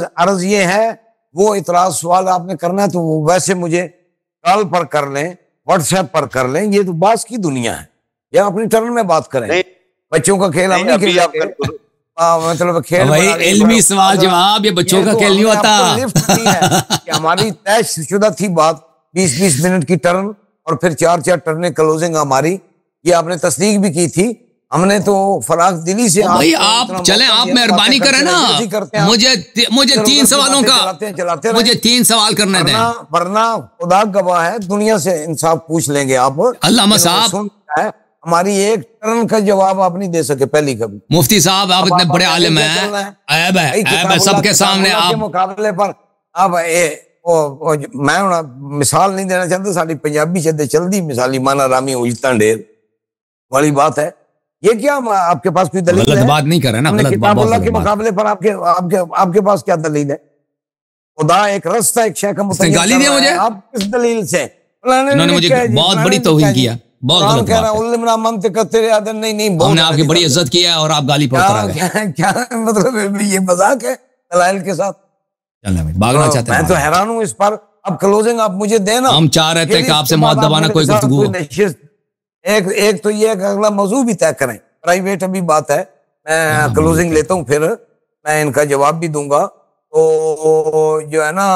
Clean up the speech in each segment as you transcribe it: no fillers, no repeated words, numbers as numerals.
अर्ज ये है, वो इतराज सवाल आपने करना है तो वो वैसे मुझे कॉल पर कर लें, व्हाट्सएप पर कर लें। ये तो बात की दुनिया है, या अपनी टर्न में बात करें। बच्चों का खेल हम नहीं खेलेंगे, मतलब खेल भाई इल्मी सवाल जवाब, ये बच्चों का खेल नहीं होता। लिफ्ट नहीं है कि हमारी तयशुदा थी बात 20-20 मिनट की टर्न और फिर 4-4 टर्नें क्लोजिंग हमारी, ये आपने तस्दीक भी की थी। हमने तो फराग दिली से भाई आप चलें, आप मेहरबानी करें ना, मुझे 3 सवालों का मुझे 3 सवाल करने दें, वरना खुदा गवाह है दुनिया से इंसाफ पूछ लेंगे आप। अल्लामा साहब हमारी एक टर्न का जवाब आप नहीं दे सके पहली कभी। मुफ्ती साहब आप इतने बड़े आलिम हैं, ऐब है सबके सामने आप मुकाबले पर आप मैं मिसाल नहीं देना चाहता, साड़ी पंजाबी चलते चलती मिसाली माना रामी उजता ढेर वाली बात है। ये क्या आपके पास कोई दलील है? बात नहीं कर रहे ना, किताबुल्लाह के मुकाबले पर आपके पास क्या दलील है? खुदा एक रास्ता एक शय का मुतय्यन गाली दिया मुझे, आप किस दलील से? इन्होंने मुझे बहुत बड़ी तौहीन किया, बहुत गलत बात है। नहीं हमने आपकी बड़ी इज्जत किया और आप गाली पर क्या मतलब ये मजाक है दलाइल के साथ? भागना चाहते हैं, मैं तो हैरान हूँ इस पर। अब क्लोजिंग आप मुझे देना, हम चाह रहे थे कि आपसे मौत दबाना कोई गुफ्तगू। एक तो ये अगला मौजू भी तय करें, प्राइवेट अभी बात है, मैं क्लोजिंग लेता हूँ फिर मैं इनका जवाब भी दूंगा। तो जो है ना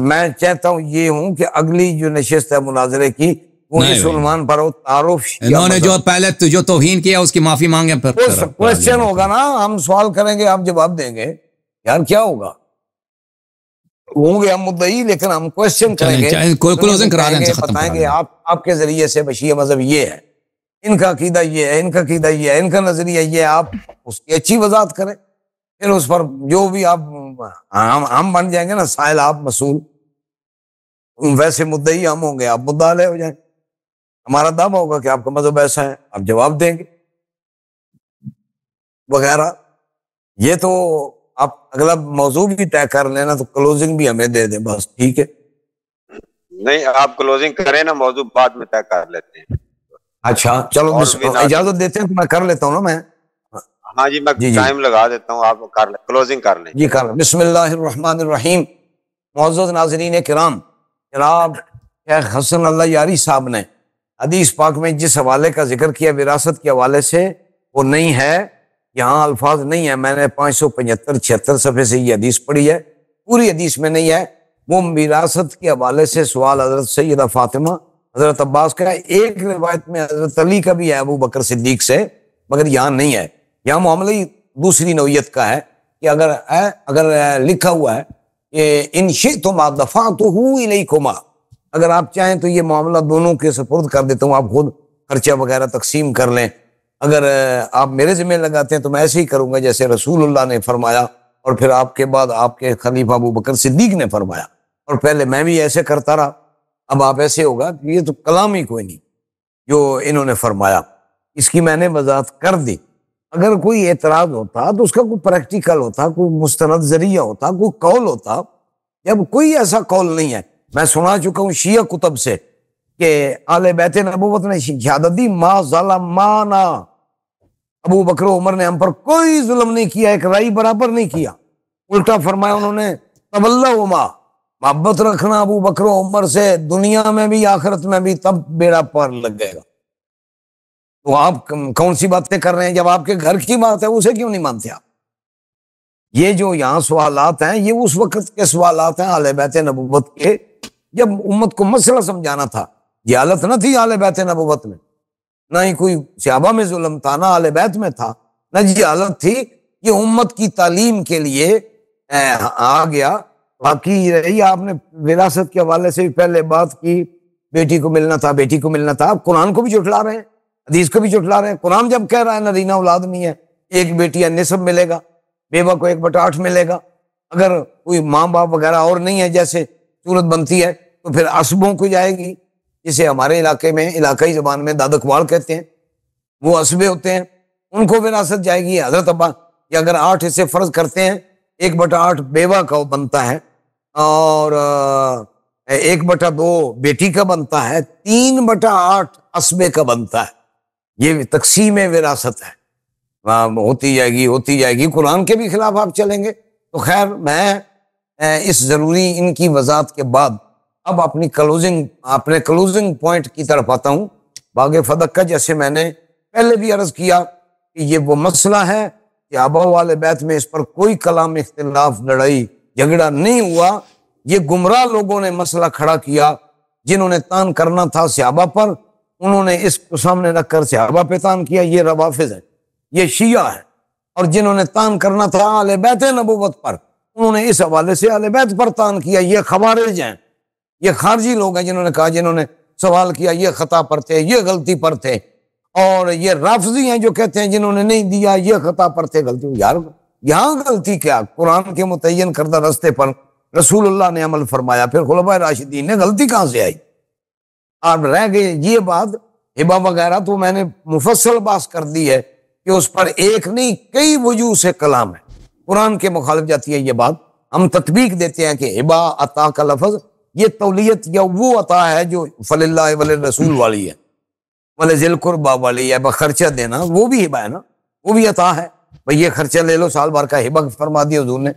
मैं चाहता हूँ ये हूँ कि अगली जो नशिस्त है मुनाजरे की वो सुलेमान पर तारुफ, इन्होंने जो पहले जो तौहीन किया उसकी माफी मांगे, फिर क्वेश्चन होगा ना, हम सवाल करेंगे आप जवाब देंगे, यार क्या होगा? होंगे हम मुद्दई, लेकिन हम क्वेश्चन करेंगे, क्लोजिंग करा देंगे, बताएंगे आपके जरिए से बशिया मजहब ये है, इनका अकीदा ये है, इनका अकीदा ये है, इनका नजरिया ये है, आप उसकी अच्छी वजाहत करें, फिर उस पर जो भी आप हम बन जाएंगे ना साहिल, आप मसूल, वैसे मुद्दई हम होंगे, आप मुद्दा ले हो जाएंगे। हमारा दावा होगा कि आपका मजहब ऐसा है, आप जवाब देंगे वगैरह। ये तो आप अगला मौजू भी तय कर लेना, तो क्लोजिंग भी हमें दे दे बस, ठीक है? नहीं आप क्लोजिंग करें ना, मौजू बाद में तय कर लेते हैं। अच्छा चलो इजाजत देते हैं तो मैं कर लेता हूँ ना मैं। हाँ जी, मैं टाइम लगा देता हूँ, आप कर ले, क्लोजिंग कर लें जी। कर बिस्मिल्लाहिर्रहमानिर्रहीम। मुअज़्ज़ज़ नाज़रीन किराम, जनाब शेख हसन अल्लाह यारी साहब ने हदीस पाक में जिस हवाले का जिक्र किया विरासत के हवाले से, वो नहीं है, यहाँ अल्फाज नहीं है। मैंने 575-76 सफ़े से ये हदीस पढ़ी है, पूरी हदीस में नहीं है। वो विरासत के हवाले से सवाल हज़रत सैयदा फातिमा, हज़रत अब्बास का है, एक रिवायत में हज़रत अली का भी है, अबू बकर सिद्दीक से, मगर यहाँ नहीं है। यहाँ मामला ही दूसरी नौयत का है कि अगर लिखा हुआ है कि इन शिअ्तुमा दफ़अतुहु इलैकुमा, अगर आप चाहें तो ये मामला दोनों के सुपुर्द कर देता हूँ, आप खुद खर्चा वगैरह तकसीम कर लें। अगर आप मेरे ज़िम्मे लगाते हैं तो मैं ऐसे ही करूँगा जैसे रसूलुल्लाह ने फरमाया, और फिर आपके बाद आपके खलीफा अबू बकर सिद्दीक ने फरमाया, और पहले मैं भी ऐसे करता रहा, अब आप ऐसे होगा। ये तो कलाम ही कोई नहीं जो इन्होंने फरमाया, इसकी मैंने वजाहत कर दी। अगर कोई एतराज़ होता तो उसका कोई प्रैक्टिकल होता, कोई मुस्तनद जरिया होता, कोई कौल होता। जब कोई ऐसा कौल नहीं है, मैं सुना चुका हूँ शिया कुतब से कि आले बैत नबूवत ने शहादत दी, मा ज़लमाना, अबू बकर उमर ने हम पर कोई जुल्म नहीं किया, एक राई बराबर नहीं किया। उल्टा फरमाया उन्होंने, तवल्लहुमा, मोहब्बत रखना अबू बकर उमर से दुनिया में भी आखिरत में भी, तब बेड़ा पार लग जाएगा। तो आप कौन सी बातें कर रहे हैं? जब आपके घर की बात है उसे क्यों नहीं मानते आप? ये जो यहाँ सवालात हैं ये उस वक्त के सवालात हैं आले बैत नबूवत के, जब उम्मत को मसला समझाना था। ये हालत न थी आले बैत नबूवत में, ना ही कोई सहाबा में जुल्म था, ना आले बैत में था, ना ये हालत थी। ये उम्मत की तालीम के लिए आ गया। बाकी रही आपने विरासत के हवाले से भी पहले बात की, बेटी को मिलना था, बेटी को मिलना था। आप कुरान को भी झुठला रहे हैं, हदीस को भी झुठला रहे हैं। कुरान जब कह रहा है नरीना औलाद नहीं है, एक बेटी या निसब मिलेगा, बेवा को 1/8 मिलेगा। अगर कोई माँ बाप वगैरह और नहीं है, जैसे सूरत बनती है, तो फिर असबों को जाएगी, जिसे हमारे इलाके में इलाकाई ज़बान में दादकवाल कहते हैं। वो असबे होते हैं, उनको विरासत जाएगी। हजरत अब्बा कि अगर 8 हिस्से फर्ज करते हैं, 1/8 बेवा का बनता है और 1/2 बेटी का बनता है, 3/8 असबे का बनता है। ये तकसीम विरासत है, होती जाएगी होती जाएगी। कुरान के भी खिलाफ आप चलेंगे, तो खैर मैं इस ज़रूरी इनकी वजाहत के बाद अब अपने क्लोजिंग पॉइंट की तरफ आता हूँ। बागे फदक का, जैसे मैंने पहले भी अर्ज किया कि ये वो मसला है कि आबा वाले बैत में इस पर कोई कलाम, इख्तिलाफ, लड़ाई झगड़ा नहीं हुआ। ये गुमराह लोगों ने मसला खड़ा किया, जिन्होंने तान करना था सहाबा पर, उन्होंने इसको सामने रखकर सहाबा पे तान किया। ये रवाफिज है, ये शिया है। और जिन्होंने तान करना था आले बैत नबूवत पर, उन्होंने इस हवाले से आले बैत पर तान किया। ये खवारिज हैं, ये खारजी लोग हैं, जिन्होंने कहा, जिन्होंने सवाल किया ये खता पर थे, ये गलती पर थे। और ये राफजी हैं जो कहते हैं जिन्होंने नहीं दिया ये खता पर थे, गलती। यार यहाँ गलती क्या? कुरान के मुतय्यन करदा रस्ते पर रसूलुल्लाह ने अमल फरमाया, फिर खुलफाए राशिदीन ने, गलती कहाँ से आई? अब रह गए ये बात हिबा वगैरह, तो मैंने मुफस्सल बात कर दी है कि उस पर एक नहीं कई वजूह से कलाम है, कुरान के मुखालिफ जाती है ये बात। हम तत्बीक देते हैं कि हिबा अता का लफ्ज ये तौलियत या वो अता है जो फलिल्लाह वल रसूल वाली है, वले ज़िल कुर्बा वाली है, खर्चा देना, वो भी हिबा है ना, वो भी अता है। भाई ये खर्चा ले लो, साल भर का हिबा फरमा दिया हुजूर ने,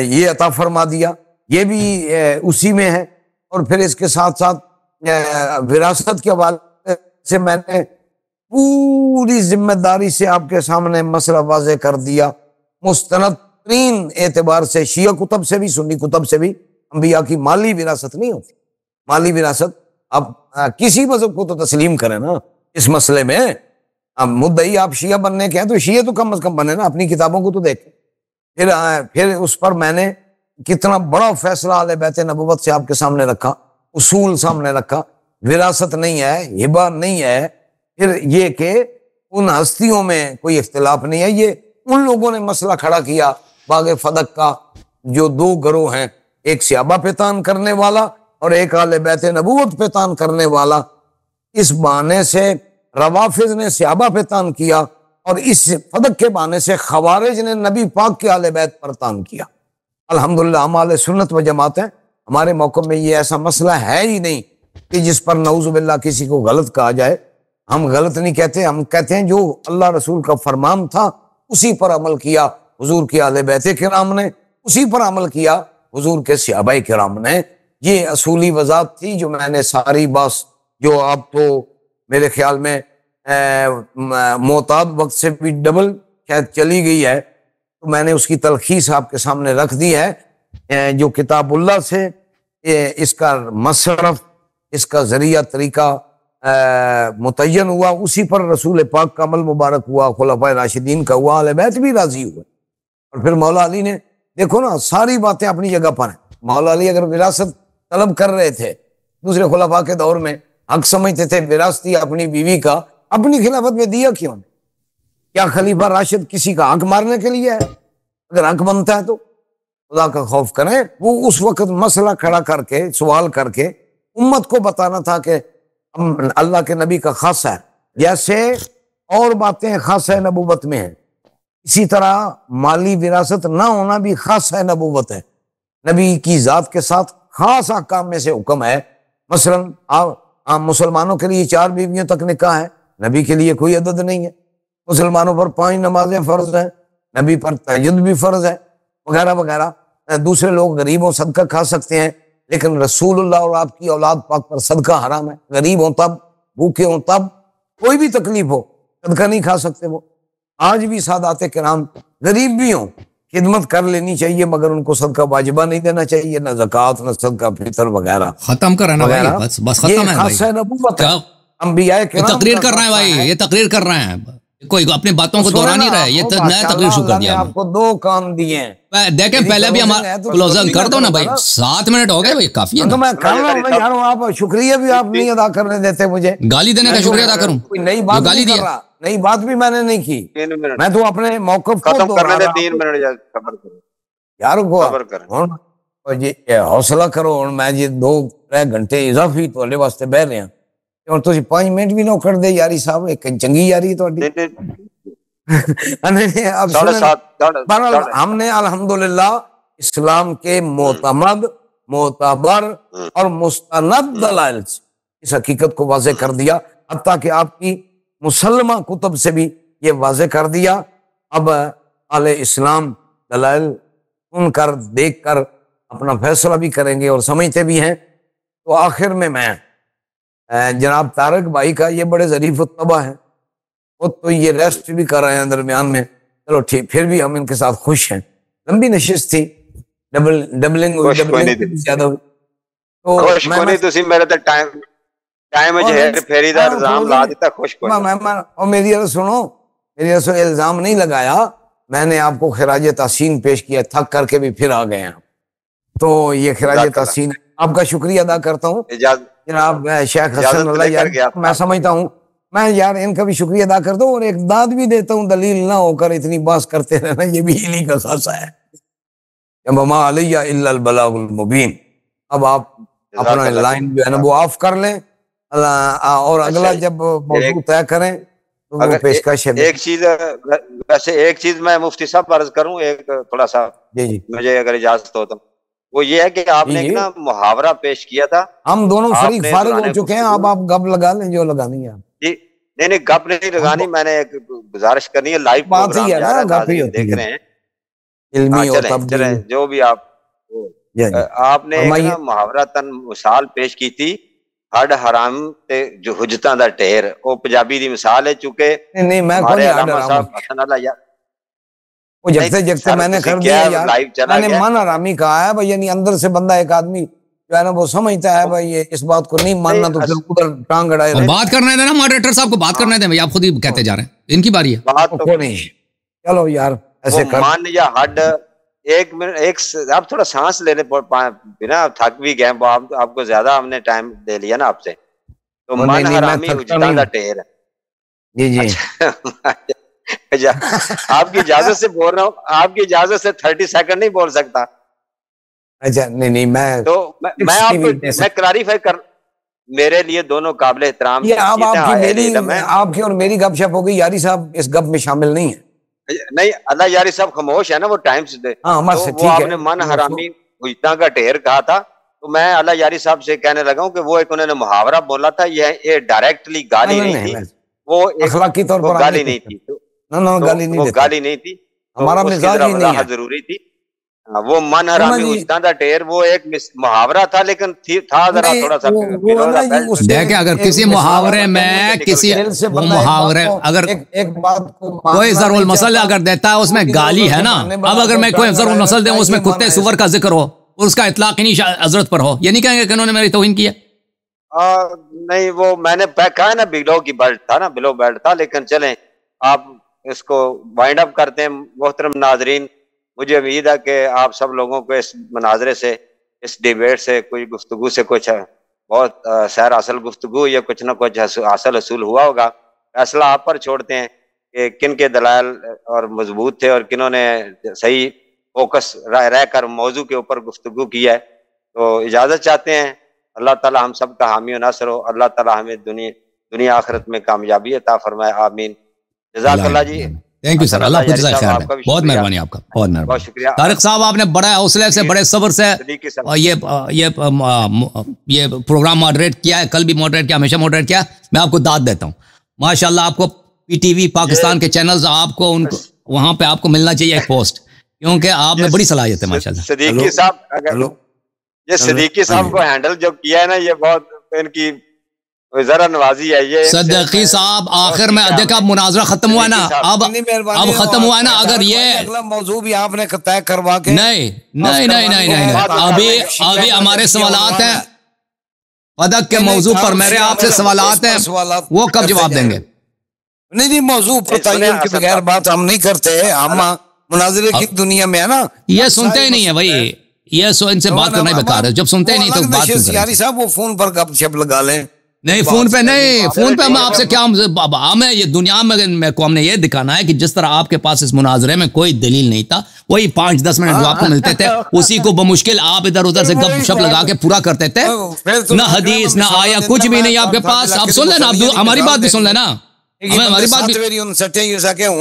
ये अता फरमा दिया, ये भी उसी में है। और फिर इसके साथ साथ विरासत के हवाले से मैंने पूरी जिम्मेदारी से आपके सामने मसला वाज़े कर दिया, मुस्तनद तरीन एतबार से, शिया कुतब से भी, सुन्नी कुतब से भी। अंबिया की माली विरासत नहीं होती, माली विरासत अब किसी मजहब को तो तस्लीम करें ना इस मसले में। अब मुद्दई आप शिया बनने के हैं तो शिया तो कम अज कम बने ना, अपनी किताबों को तो देखें। फिर उस पर मैंने कितना बड़ा फैसला आले बैत नबूवत से आपके सामने रखा, उसूल सामने रखा, विरासत नहीं है, हिबा नहीं है। फिर ये कि उन हस्तियों में कोई इख्तिलाफ नहीं है, ये उन लोगों ने मसला खड़ा किया बागे फदक का जो दो गरोह हैं, एक सहाबा पे तान करने वाला और एक आले बैत नबूवत पे तान करने वाला। इस बहाने से रवाफिज ने सहाबा पे तान किया और इस फदक के बहाने से खवारिज ने नबी पाक के आले बैत पर तान किया। अल्हम्दुलिल्लाह हम आले सुन्नत व जमात हैं, हमारे मौक़िफ़ में ये ऐसा मसला है ही नहीं कि जिस पर नऊज़ुबिल्लाह किसी को गलत कहा जाए। हम गलत नहीं कहते, हम कहते हैं जो अल्लाह रसूल का फरमान था उसी पर अमल किया हुजूर के आले बैत किराम ने, उसी पर अमल किया हुजूर के सहाबाए किराम ने। ये असूली वजात थी जो मैंने सारी बात, जो आप तो मेरे ख्याल में मोताद वक्त से भी डबल शायद चली गई है, तो मैंने उसकी तलखीस आपके सामने रख दी है। जो किताबुल्लाह से इसका मसरफ, इसका जरिया तरीका मुतय्यन हुआ, उसी पर रसूल पाक का अमल मुबारक हुआ, खुलफाए राशिदीन का हुआ, अहले बैत भी राजी हुए। और फिर मौला अली ने, देखो ना सारी बातें अपनी जगह पर हैं। मौला अली अगर विरासत तलब कर रहे थे दूसरे खुलफा के दौर में, हक समझते थे विरासती अपनी बीवी का, अपनी खिलाफत में दिया क्यों? क्या खलीफा राशिद किसी का हक मारने के लिए है? अगर हक बनता है तो खुदा का खौफ करें। वो उस वक्त मसला खड़ा करके, सवाल करके उम्मत को बताना था कि हम अल्लाह के नबी का खासा है, जैसे और बातें खासा नबूवत में है, इसी तरह माली विरासत ना होना भी खासा नबूवत है। नबी की जात के साथ खास अहकाम में से हुक्म है। मसलन आप मुसलमानों के लिए 4 बीवियों तक निकाह है, नबी के लिए कोई अदद नहीं है। मुसलमानों पर 5 नमाजें फर्ज हैं, नबी पर तहज्जुद भी फर्ज है, वगैरह वगैरह। दूसरे लोग गरीब हो सदका खा सकते हैं, लेकिन रसूलुल्लाह और आपकी औलाद पाक पर सदका हराम है। गरीब हो तब, भूखे हो तब, कोई भी तकलीफ हो, सदका नहीं खा सकते वो। आज भी सादाते किराम गरीब भी हों, खिदमत कर लेनी चाहिए, मगर उनको सदका वाजिबा नहीं देना चाहिए, न ज़कात न सदका फितर वगैरह। खत्म करना भाई, बस खत्म है भाई। नबूवत है, अंबिया किराम तकरीर कर रहे हैं भाई, ये तकरीर कर रहे हैं, कोई अपनी बातों को दोहरा नहीं रहा है। ये तो नया तकरीर शुरू कर दिया आपको। 2 काम दिए हैं, देखें पहले भी हमारा क्लोजर कर दो ना भाई। 7 मिनट हो गए भाई, काफी है। तो मैं कर रहा हूं यार, आप शुक्रिया भी आप नहीं अदा करने देते मुझे। गाली देने का शुक्रिया अदा करूं? नई बात गाली दिया, नई बात भी मैंने नहीं की। मैं तो अपने मौक़िफ़ को खत्म करने दे, 3 मिनट यार को ये हौसला करो। मैं जी 2-3 घंटे इजाफी थोड़े वास्ते बह रहे हैं और तुम 5 मिनट भी ना कर दे यारी साहब, एक चंगी यारी थोड़ी। हमने अल्हम्दुलिल्लाह इस्लाम के मोतमद, मोतबर और मुस्तनद दलाइल से इस हकीकत को वाज़े कर दिया, हत्ता कि आपकी मुसलमा कुतुब से भी ये वाज़े कर दिया। अब आले इस्लाम दलाइल सुनकर देखकर अपना फैसला भी करेंगे और समझते भी हैं। तो आखिर में मैं जनाब तारक भाई का ये बड़े ज़रीफ तबा है, वो तो ये रेस्ट भी कर रहे हैं दरमियान में, चलो ठीक, फिर भी हम इनके साथ खुश हैं। लंबी नशिस्त थी, डबलिंग ज्यादा हुई तो मेरे तो टाइम फेरी दा इल्जाम ला देता। खुश और मेरी सुनो, मेरी इल्जाम नहीं लगाया, मैंने आपको खिराज तहसीन पेश किया, थक करके भी फिर आ गए हैं। तो ये खिराज तहसीन आपका शुक्रिया अदा करता हूँ जनाब शेख हसन अल्लाह यार। मैं समझता हूँ मैं यार इनका भी शुक्रिया अदा करता हूँ और एक दाद भी देता हूँ, दलील ना होकर इतनी बात करते रहना ये भी इन्हीं का खासा है। ममा अलैया इल्लल बलागुल मुबीन। अब आप अपना लाइन जो है ना वो ऑफ कर लें और अगला जब मौजूद तय करें तो वो पेशकश है। एक चीज वैसे एक चीज मैं मुफ्ती साहब अर्ज करूं, एक थोड़ा सा जी मुझे अगर इजाजत हो तो वो ये है कि आपने एक ना मुहावरा पेश किया था। हम दोनों फरीक फारिग हो चुके हैं, अब आप गप लगा लें जो लगानी है। जी नहीं गप नहीं लगानी, मैंने एक गुजारिश करनी है। लाइव बात ही है ना, गप ही देख रहे हैं इल्मी और तब्दील जो भी आपने एक ना मुहावरा तन मिसाल पेश की थी, हड हराम ते जो हुजतां दा ढेर, वो पंजाबी दी मिसाल है। चूंकि नहीं मैं वो जगते जगते मैंने कर दिया यार, मैंने मन हरामी कहा है भाई, यानी अंदर से बंदा एक आदमी जो है ना वो समझता है भाई ये इस बात को नहीं मानना तो फिर उधर टांग अड़ाए। बात करने देना मॉडरेटर साहब को, बात करने दें भाई, आप खुद ही कहते जा रहे हैं, इनकी बारी है। बात तो नहीं, चलो यार ऐसे कर मान या हड एक मिनट एक आप थोड़ा सांस लेने बिना थक भी गए, आपको ज्यादा हमने टाइम दे लिया ना आपसे, तो मन हरामी हुजतां दा ढेर। जी जी आपकी इजाजत से बोल रहा हूँ, आपकी इजाजत से 30 सेकंड नहीं बोल सकता। अच्छा नहीं मैं तो मैं आपको मैं क्लैरिफाई कर, मेरे लिए दोनों काबिल एहतराम ये आपकी और मेरी गपशप हो गई, यारी साहब इस गप में शामिल नहीं है। नहीं अल्लाह यारी साहब खामोश है ना, वो टाइम से तो वो आपने मन हरामी हुजतां का ढेर कहा था, तो मैं अल्लाह यारी साहब से कहने लगा हूँ कि वो एक उन्होंने मुहावरा बोला था, ये डायरेक्टली गाली नहीं थी, वो अखलाकी तौर पर गाली नहीं थी, गाली नहीं थी, हमारा मिजाज ही नहीं है, जरूरी थी। वो मन हरामी हुजतां दा ढेर वो एक मुहावरा था, लेकिन था जरा थोड़ा सा देखे, अगर किसी मुहावरे में किसी मुहावरे अगर एक बात को कोई ज़रूल मसल अगर देता है उसमें गाली है ना, अब अगर मैं कोई ज़रूल मसल दूं उसमें कुत्ते सुवर का जिक्र हो और उसका इतलाक इन्हीं हजरत पर हो, ये नहीं कहेंगे कि उन्होंने मेरी तौहीन की है? नहीं वो मैंने कहा ना बिलो की बेल्ट था ना, बिलो बेल्ट था, लेकिन चलें आप इसको वाइंड अप करते हैं। मोहतरम नाजरीन, मुझे उम्मीद है कि आप सब लोगों को इस मुनाजरे से, इस डिबेट से, कुछ गुफ्तगू से कुछ बहुत सैर हासिल गुफ्तगू या कुछ ना कुछ हासिल हसूल हुआ होगा। फैसला आप पर छोड़ते हैं कि किन के दलाल और मजबूत थे और किन्होंने सही फोकस रह कर मौजू के ऊपर गुफ्तगू की है। तो इजाज़त चाहते हैं, अल्लाह ताला हम सब का हामी और नसर हो, अल्लाह ताला हमें दुनिया आखिरत में कामयाबी अता फरमाए, आमीन। जज़ाकल्लाह जी, थैंक यू सर, अल्लाह खुद जज़ा खैर दे, बहुत मेहरबानी आपका, बहुत मेहरबानी, बहुत शुक्रिया। तारिक साहब आपने बड़े हौसले से, बड़े सब्र से और ये प्रोग्राम मॉडरेट किया है, कल भी मॉडरेट किया, हमेशा मॉडरेट किया, मैं आपको दाद देता हूँ माशाल्लाह। आपको पीटीवी पाकिस्तान के चैनल्स आपको उनको वहां पे आपको मिलना चाहिए एक पोस्ट, क्योंकि आप में बड़ी सलाहियत है माशाल्लाह। सदीकी साहब, अगर ये सदीकी साहब को हैंडल जो किया है ना, ये बहुत इनकी जरा नवाजी है ये। सदीकी साहब आखिर में देखा मुनाजरा खत्म हुआ ना, अब खत्म हुआ ना, अगर ये अगला मौजू भी आपने तय करवा के नहीं अभी हमारे सवालात हैं, पदक के मौजू पर मेरे आपसे सवालात हैं, वो कब जवाब देंगे? नहीं मौजू पर तयन के बगैर बात हम नहीं करते, हम मुनाजरे की दुनिया में है ना, ये सुनते ही नहीं है भाई, ये इनसे बात करना ही बेकार है, जब सुनते ही नहीं तो बात क्यों करें? यारी साहब वो फोन पर गपशप लगा लें। नहीं फोन पे नहीं, फोन पे हम आपसे क्या, हमें ये दुनिया में को हमने ये दिखाना है कि जिस तरह आपके पास इस मुनाजरे में कोई दलील नहीं था, वही 5-10 मिनट जो आपको मिलते थे उसी को बमुश्किल आप इधर उधर से गपशप लगा के पूरा करते थे। ना हदीस ना आया, कुछ भी नहीं आपके पास। आप सुन लेना, आप हमारी बात भी सुन लेना, हमारी बात भी,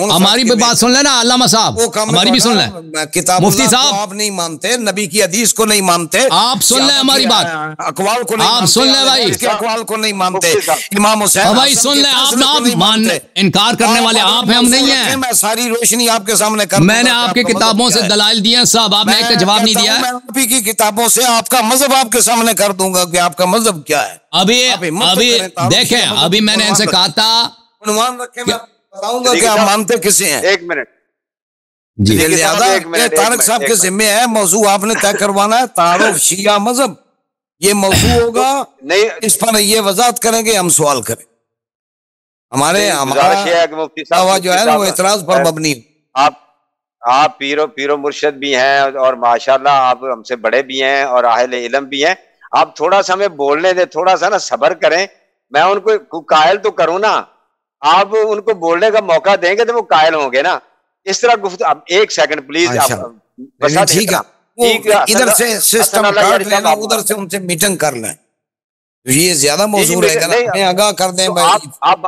हमारी भी बात सुन लेना अल्लामा साहब, हमारी भी सुन लें। किताब मुफ्ती साहब आप नहीं मानते, नबी की हदीस को नहीं मानते, आप सुन लें हमारी बात, अकवाल को नहीं, आप सुन लें भाई, अकवाल को नहीं मानते, इमाम हुसैन भाई सुन लें, आप मान इनकार करने वाले आप हैं, हम नहीं हैं। मैं सारी रोशनी आपके सामने कर, मैंने आपकी किताबों से दलाइल दिए हैं साहब, आपने एक का जवाब नहीं दिया है। आप ही की किताबों से आपका मजहब आपके सामने कर दूंगा कि आपका मजहब क्या है। अभी देखें, अभी मैंने इनसे कहा था, अनुमान रखे, मैं बताऊंगा कि आप मानते किसे हैं। एक मिनट जी, लिहाजा तारक साहब के जिम्मे है, मौजू आपने तय करवाना है, तारुफ शिया मजहब, ये मौजू होगा नहीं, इस पर ये वजाहत करेंगे, हम सवाल करें। हमारा जो है वो इतराज पर मबनी। आप पीरो मुर्शद भी हैं और माशाल्लाह आप हमसे बड़े भी हैं और अहले इल्म भी हैं। आप थोड़ा सा हमें बोलने दे, थोड़ा सा ना सब्र करें, मैं उनको कायल तो करूं ना, आप उनको बोलने का मौका देंगे तो वो कायल होंगे ना। इस तरह गुफ्तगू, अब एक सेकंड प्लीज, ठीक है, इधर से सिस्टम काट लेना, उधर से उनसे मीटिंग कर लें, ये ज्यादा मौजू रहेगा ना, आगाह कर दें भाई, आप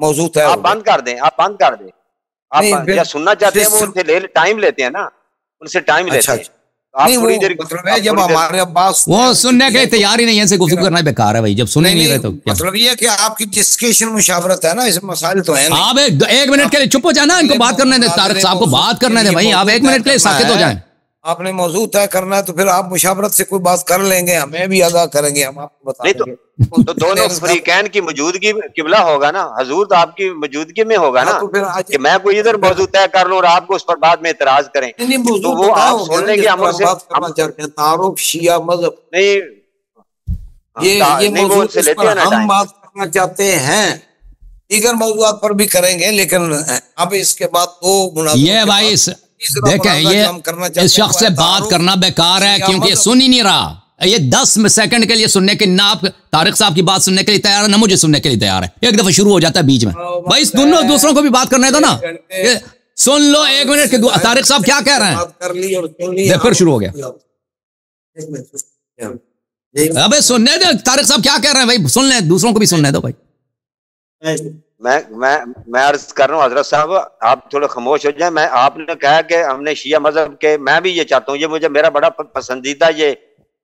मौजू है, आप बंद कर दें, आप बंद कर दें। आप क्या सुनना चाहते हैं वो उनसे टाइम लेते हैं ना, उनसे टाइम लेते हैं। नहीं, वो मतलब है जब हमारे अब्बास वो सुनने के तैयार ही नहीं है, ऐसे गुफ्तगू करना बेकार है भाई, जब सुने नहीं रहे तो मतलब ये कि आपकी डिस्कशन मुशावरत है ना, इस मसाइल तो है नहीं। आप एक मिनट के लिए चुप हो जाना, इनको बात करने दे, तारक साहब को बात करने दे भाई, आप एक मिनट के लिए साकित हो जाए। आपने मौजू तय करना है तो फिर आप मुशावरत से कोई बात कर लेंगे, हमें भी आगाह करेंगे, हम आपको बता देंगे। तो दोनों फरीकैन की मौजूदगी किबला होगा ना, हजूर तो आपकी मौजूदगी में होगा ना, कि मैं कोई इधर मौजू तय कर लूं और आपको उस पर बाद में इतराज करें, तो वो आप सुन लेंगे। हम तारुफ शिया मजहब नहीं, ये मौजूद से लेते हैं ना, हम बात करना चाहते हैं, दीगर मौजूदात पर भी करेंगे, लेकिन अब इसके बाद ये भाई देखें, ये इस शख्स से बात करना बेकार है, क्योंकि ये सुन ही नहीं रहा। ये 10 सेकंड के लिए सुनने के, ना आप तारिक साहब की बात सुनने के लिए तैयार है, ना मुझे सुनने के लिए तैयार है। एक दफा शुरू हो जाता है बीच में, भाई दोनों दूसरों को भी बात करने दो ना, सुन लो 1 मिनट के। तारिक साहब क्या कह रहे हैं, फिर शुरू हो गया। अबे सुनने दो, तारिक साहब क्या कह रहे हैं भाई, सुन ले, दूसरों को भी सुनने दो भाई। मैं अर्ज कर रहा हूँ हजरत साहब, आप थोड़ा खामोश हो जाए। आपने कहा कि हमने शिया मजहब के, मैं भी ये चाहता हूँ, ये मुझे मेरा बड़ा पसंदीदा ये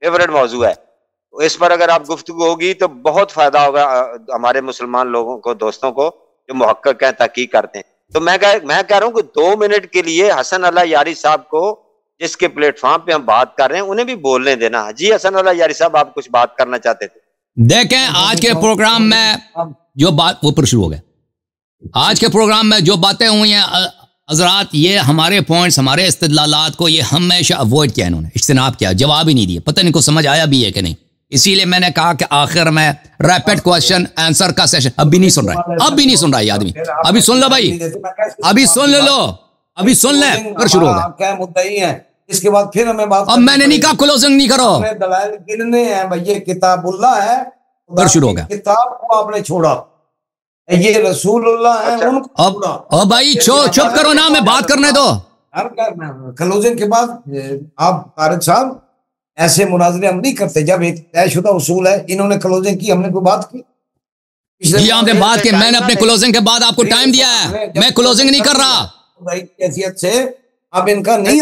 फेवरेट मौजू है, तो इस पर अगर आप गुफ्तगू होगी तो बहुत फायदा होगा हमारे मुसलमान लोगों को, दोस्तों को जो मुहक्किक हैं, तहकीक करते हैं। तो मैं कह रहा हूँ कि 2 मिनट के लिए हसन अल्लाह यारी साहब को, जिसके प्लेटफॉर्म पे हम बात कर रहे हैं, उन्हें भी बोलने देना। जी हसन अल्लाह यारी साहब, आप कुछ बात करना चाहते थे। देखें आज के प्रोग्राम में जो बात, वो पर शुरू हो गया। आज के प्रोग्राम में जो बातें हुई हैं हजरात, ये हमारे पॉइंट्स, हमारे इस्तिदलालात को ये हमेशा अवॉइड किया इन्होंने, इज्तिनाब किया, जवाब ही नहीं दिए। पता नहीं को समझ आया भी है कि नहीं, इसीलिए मैंने कहा कि आखिर में रैपिड क्वेश्चन आंसर का सेशन। अब भी नहीं सुन रहा है, अब भी नहीं सुन रहा है आदमी। अभी सुन लो भाई, अभी सुन लो, अभी सुन ले, फिर शुरू हो गया। क्या मुद्दा ही है, इसके बाद फिर हमें बात। अब मैंने नहीं कहा क्लोजिंग नहीं करो, दलाइल गिनने हैं भाई, ये किताबुल्लाह है, फिर शुरू हो गया। किताब को आपने छोड़ा, ये रसूलुल्लाह है, उनको अब भाई चुप करो ना, मैं बात करने दो। क्लोजिंग के बाद आप तारिक साहब ऐसे मुनाजरे हम नहीं करते, जब एक तयशुदा उसूल है। इन्होंने क्लोजिंग की, हमने कोई बात की, हमने बात की, मैंने अपने क्लोजिंग के बाद आपको टाइम दिया है, मैं क्लोजिंग नहीं कर रहा। हैसियत से अब इनका नहीं,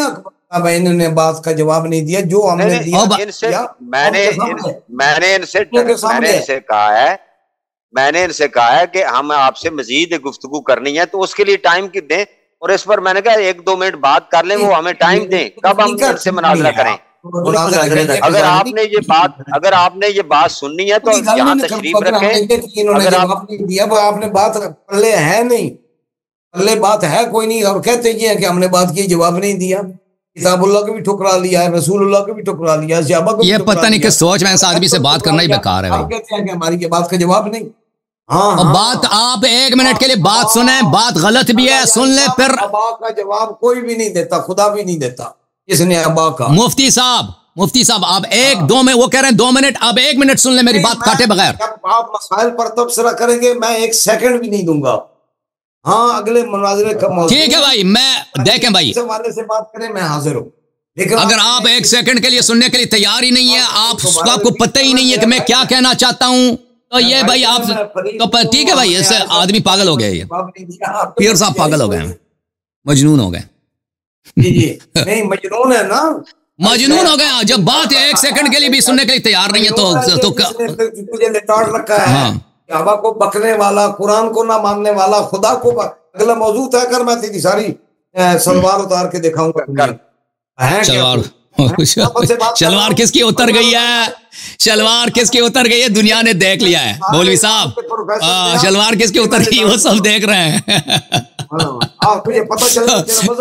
अब इन्होंने बात का जवाब नहीं दिया जो हमने दिया। मैंने इनसे कहा है कि हम आपसे मजीद गुफ्तगू करनी है, तो उसके लिए टाइम दें, और इस पर मैंने कहा 1-2 मिनट बात कर लें, वो हमें टाइम दें, कब हम इनसे मुनाजरा करें। अगर आपने ये बात सुननी है तो यहाँ तशरीफ रखें। अगर आपने बात पल्ले है नहीं, पल्ले बात है कोई नहीं, और कहते ये कि हमने बात की, जवाब नहीं दिया। किताबुल्लाह को भी ठुकरा लिया है, रसूलुल्लाह को भी ठुकरा लिया, सहाबा को। ये पता नहीं किस सोच में इस आदमी से बात करना ही बेकार है भाई। आप कहते हैं कि हमारी ये बात का जवाब नहीं। हाँ, बात आप 1 मिनट के लिए बात सुने, बात गलत भी है, सुन ले। फिर अबा का जवाब कोई भी नहीं देता, खुदा भी नहीं देता, इसने अबा का। मुफ्ती साहब आप 1-2 में, वो कह रहे हैं 2 मिनट, अब 1 मिनट सुन ले मेरी बात काटे बगैर। जब आप मसाइल पर तबसरा करेंगे, मैं 1 सेकंड भी नहीं दूंगा। हाँ, अगले मुनाजरे का ठीक है भाई, मैं देखें भाई, इस हवाले से बात करें, मैं हाजिर हूँ। लेकिन अगर आप 1 सेकंड के लिए सुनने के लिए तैयार ही नहीं है, आपको पता ही नहीं है कि मैं क्या कहना चाहता हूं, तो ये भाई आप तो ठीक है भाई, इससे आदमी पागल हो गया, ये पीर साहब पागल हो गए, मजनून हो गए। जी जी, नहीं मजनून है ना, मजनून हो गए। जब बात है एक सेकंड के लिए भी सुनने के लिए तैयार नहीं है तो तुझे लिटाड़ रखा है। हाँ, काबा को बकने वाला, कुरान को ना मानने वाला, खुदा को अगला मौजूद है, कर मैं तेरी सारी सलवार उतार के दिखाऊंगा। शलवार किसकी उतर गई है, शलवार किसकी उतर गई है, दुनिया ने देख लिया है मौलवी साहब। शलवार किसकी उतर गई वो सब देख रहे हैं।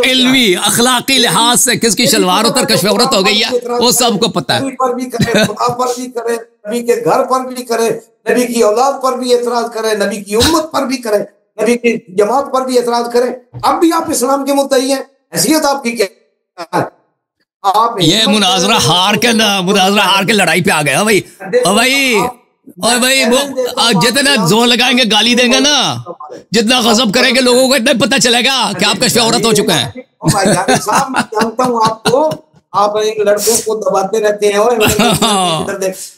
इल्मी अखलाकी लिहाज से किसकी शलवार उतर कशफौरत हो गई है वो सबको पता है। नबी के घर पर भी करे, नबी की औलाद पर भी एतराज करे, नबी की उम्मत पर भी करे, नबी की जमात पर भी एतराज करे। अब भी आप इस्लाम के मुद्दई हैं, हैसियत आपकी क्या? आप ये मुनाजरा हार के लड़ाई पे आ गया भाई। और भाई वो जितना जोर लगाएंगे गाली देंगे ना, जितना गजब करेंगे लोगों को इतना पता चलेगा कि आप कश्फ औरत हो चुके हैं। साहब मैं जानता हूँ आपको, आप इन लड़कों को दबाते रहते हैं।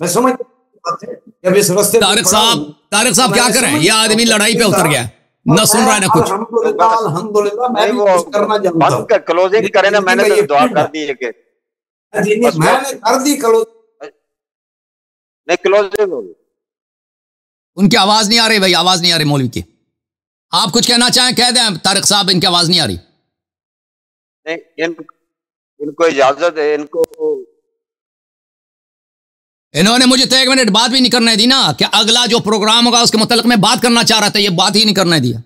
मैं समझ तारिक साहब क्या करें, ये आदमी लड़ाई पे उतर गया, न सुन रहा है ना कुछ। अल्हम्दुलिल्लाह मैं भी कुछ करना जानता हूं। क्लोजिंग करें ना, मैंने तो दुआ कर दी है कि मैंने कर दी क्लोजिंग। नहीं क्लोजिंग होगी। उनकी आवाज नहीं आ रही भाई, आवाज नहीं आ रही मौलवी की। आप कुछ कहना चाहें कह दें तारिक साहब, इनकी आवाज नहीं आ रही। नहीं इनको इजाजत है, इन्होंने मुझे तो 1 मिनट बात भी नहीं करने दी ना, कि अगला जो प्रोग्राम होगा उसके मुतालिक मैं बात करना चाह रहा था, ये बात ही नहीं करने दिया।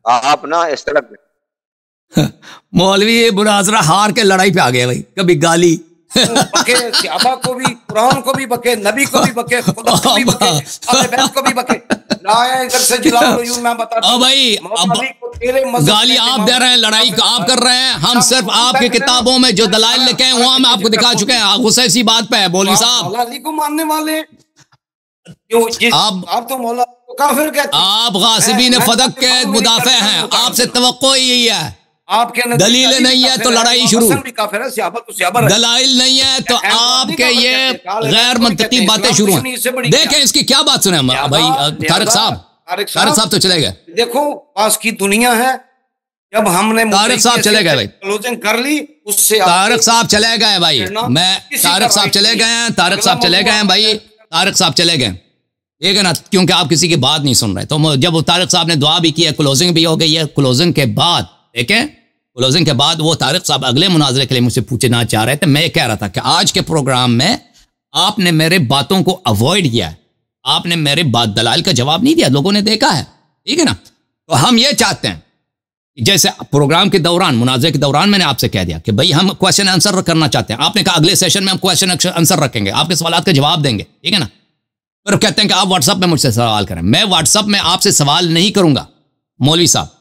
आप ना इस तरह मौलवी मुनाजरा हार के लड़ाई पे आ गए भाई, कभी गाली बके, सहाबा को भी, कुरान को भी बके, नबी को भी बके, खुदा को भी बके, अहले बैत को भी बके। इधर से मैं बता भाई गाली आप दे रहे हैं, लड़ाई आप कर रहे हैं। हम सिर्फ आपकी किताबों में जो दलाइल लिखे हैं वो हम आपको दिखा चुके हैं। गुस्से इसी बात पे है मौलवी साहब। अली को मानने वाले आप तो मौला काफिर कहते हैं। आप गासिबीन फदक के मुदाफे हैं, आपसे तवक्को यही है। आपके दलील नहीं है तो लड़ाई शुरू, दलाइल दलाइल नहीं है तो आपके ये गैर मंतकी बातें शुरू हैं। देखें इसकी क्या बात सुने भाई। तारिक साहब तो चले गए। देखो पास की दुनिया है, जब हमने तारिक साहब चले गए भाई, क्लोजिंग कर ली उससे तारिक साहब चले गए भाई। मैं तारिक साहब चले गए हैं, तारिक साहब चले गए हैं भाई, तारिक साहब चले गए, ठीक है ना, क्योंकि आप किसी की बात नहीं सुन रहे। तो जब वो तारिक साहब ने दुआ भी की है, क्लोजिंग भी हो गई है, क्लोजिंग के बाद देखें, क्लोजिंग के बाद वो तारिक साहब अगले मुनाजरे के लिए मुझसे पूछना चाह रहे थे। मैं कह रहा था कि आज के प्रोग्राम में आपने मेरे बातों को अवॉइड किया है, आपने मेरे बात दलाल का जवाब नहीं दिया, लोगों ने देखा है, ठीक है ना। तो हम ये चाहते हैं, जैसे प्रोग्राम के दौरान, मुनाजरे के दौरान मैंने आपसे कह दिया कि भाई हम क्वेश्चन आंसर करना चाहते हैं। आपने कहा अगले सेशन में हम क्वेश्चन आंसर रखेंगे, आपके सवाल का जवाब देंगे, ठीक है ना। फिर कहते हैं कि आप व्हाट्सअप में मुझसे सवाल करें। मैं व्हाट्सअप में आपसे सवाल नहीं करूंगा मौलवी साहब,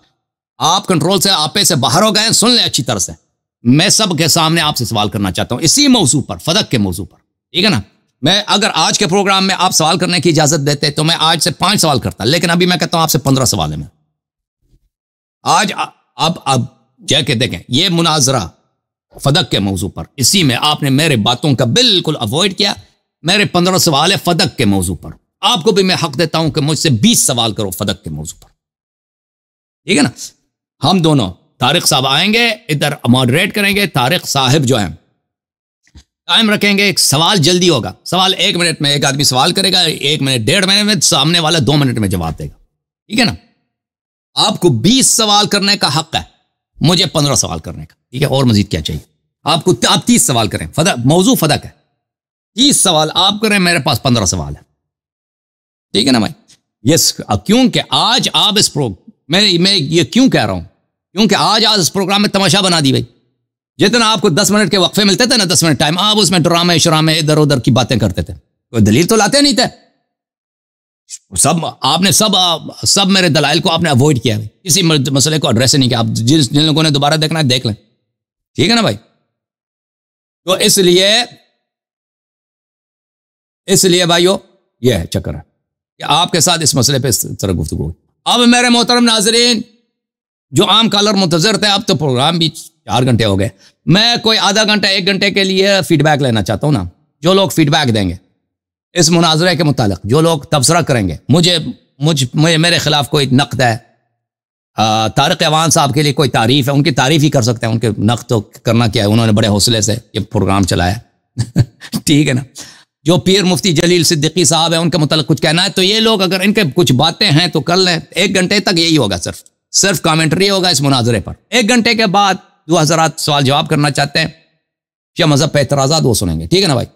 आप कंट्रोल से आपे से बाहर हो गए, सुन लें अच्छी तरह से। मैं सब के सामने आपसे सवाल करना चाहता हूं इसी मौजू पर, फदक के मौजू पर, ठीक है ना। मैं अगर आज के प्रोग्राम में आप सवाल करने की इजाजत देते तो मैं आज से 5 सवाल करता, लेकिन अभी मैं कहता हूं आपसे 15 सवाल है। मैं आज अब जाके देखें ये मुनाजरा फदक के मौजू पर, इसी में आपने मेरे बातों का बिल्कुल अवॉइड किया। मेरे 15 सवाल है फदक के मौजू पर। आपको भी मैं हक देता हूं कि मुझसे 20 सवाल करो फदक के मौजू पर, ठीक है ना। हम दोनों, तारिक साहब आएंगे इधर मॉडरेट करेंगे, तारिक साहिब जो है टाइम रखेंगे, एक सवाल जल्दी होगा, सवाल 1 मिनट में एक आदमी सवाल करेगा, 1 मिनट 1.5 मिनट में, सामने वाला 2 मिनट में जवाब देगा, ठीक है ना। आपको 20 सवाल करने का हक है, मुझे 15 सवाल करने का, ठीक है। और मजीद क्या चाहिए आपको? आप 30 सवाल करें, फदक मौजू फदक है, 30 सवाल आप करें, मेरे पास 15 सवाल है, ठीक है ना भाई। यस, क्योंकि आज आप इस मैं ये क्यों कह रहा हूं, क्योंकि आज इस प्रोग्राम में तमाशा बना दी भाई। जितना आपको 10 मिनट के वक्फे मिलते थे ना, 10 मिनट टाइम, आप उसमें ड्रामे शरामे इधर उधर की बातें करते थे, कोई दलील तो लाते नहीं थे। आपने सब मेरे दलाइल को आपने अवॉइड किया है, किसी मसले को एड्रेस नहीं किया। आप जिन लोगों ने दोबारा देखना है देख लें, ठीक है ना भाई। तो इसलिए भाइयों ये है चक्कर है कि आपके साथ इस मसले पे इस तरह गुफ्तगू। अब मेरे मोहतरम नाजरीन, जो आम कॉलर मुंतजर थे, अब तो प्रोग्राम भी 4 घंटे हो गए, मैं कोई आधा घंटा 1 घंटे के लिए फीडबैक लेना चाहता हूं ना। जो लोग फीडबैक देंगे इस मुनाजरे के मुतालिक, जो लोग तबसरा करेंगे, मेरे खिलाफ कोई नक़्द है, तारिक अवान साहब के लिए कोई तारीफ़ है, उनकी तारीफ़ ही कर सकते हैं, उनके नक़्द तो करना क्या है, उन्होंने बड़े हौसले से ये प्रोग्राम चलाया ठीक है ना। जो पीर मुफ्ती जलील सिद्दीकी साहब है उनके मुतालिक कुछ कहना है तो ये लोग अगर इनके कुछ बातें हैं तो कर लें। 1 घंटे तक यही होगा, सिर्फ कमेंट्री होगा इस मुनाजरे पर। 1 घंटे के बाद जो हज़रात सवाल जवाब करना चाहते हैं या मज़हब पे एतराज़ात वो सुनेंगे, ठीक है ना भाई।